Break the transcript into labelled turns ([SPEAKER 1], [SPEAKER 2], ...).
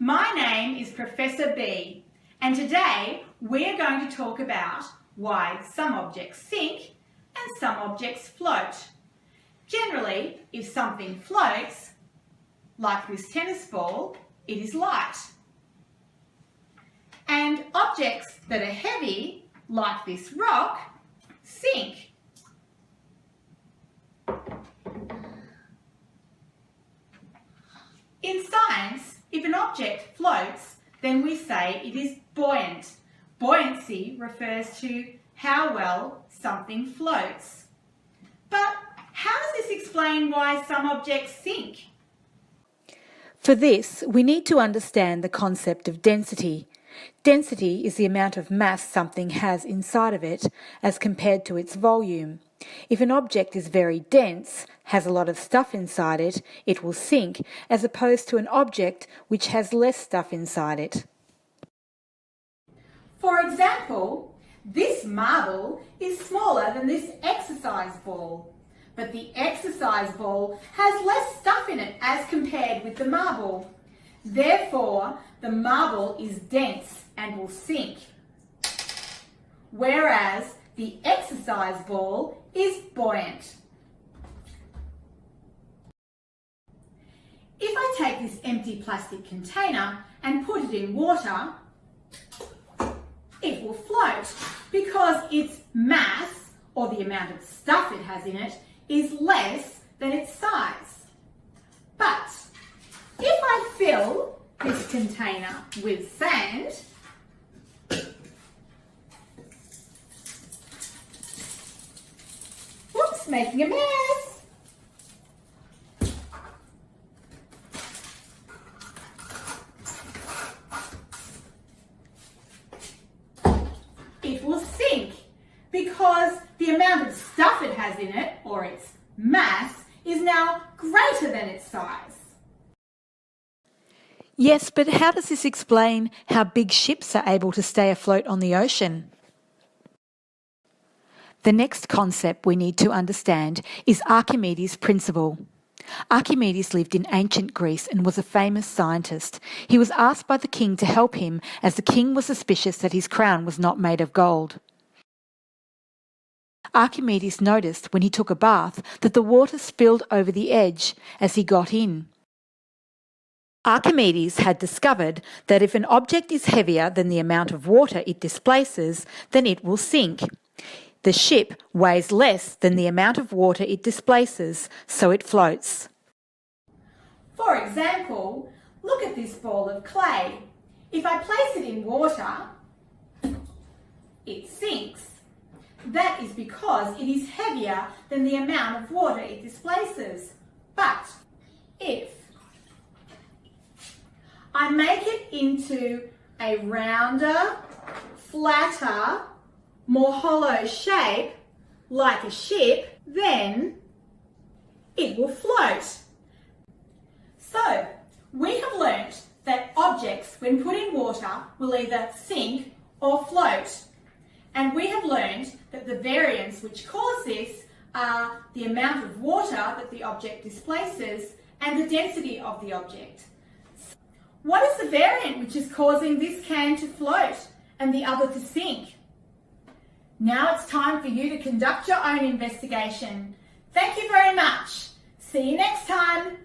[SPEAKER 1] My name is Professor B, and today we're going to talk about why some objects sink and some objects float. Generally, if something floats, like this tennis ball, it is light. And objects that are heavy, like this rock, sink. In science, if an object floats, then we say it is buoyant. Buoyancy refers to how well something floats. But how does this explain why some objects sink?
[SPEAKER 2] For this, we need to understand the concept of density. Density is the amount of mass something has inside of it as compared to its volume. If an object is very dense, has a lot of stuff inside it, it will sink, as opposed to an object which has less stuff inside it.
[SPEAKER 1] For example, this marble is smaller than this exercise ball, but the exercise ball has less stuff in it as compared with the marble. Therefore, the marble is dense and will sink, whereas the exercise ball is buoyant. If I take this empty plastic container and put it in water, it will float because its mass, or the amount of stuff it has in it, is less than its size. But if I fill this container with sand, whoops, making a mess. It will sink because the amount of stuff it has in it, or its mass, is now greater than its size.
[SPEAKER 2] Yes, but how does this explain how big ships are able to stay afloat on the ocean? The next concept we need to understand is Archimedes' principle. Archimedes lived in ancient Greece and was a famous scientist. He was asked by the king to help him as the king was suspicious that his crown was not made of gold. Archimedes noticed when he took a bath that the water spilled over the edge as he got in. Archimedes had discovered that if an object is heavier than the amount of water it displaces, then it will sink. The ship weighs less than the amount of water it displaces, so it floats.
[SPEAKER 1] For example, look at this ball of clay. If I place it in water, it sinks. That is because it is heavier than the amount of water it displaces. But if I make it into a rounder, flatter, more hollow shape, like a ship, then it will float. So, we have learnt that objects, when put in water, will either sink or float. And we have learned that the variants which cause this are the amount of water that the object displaces and the density of the object. What is the variant which is causing this can to float and the other to sink? Now it's time for you to conduct your own investigation. Thank you very much. See you next time.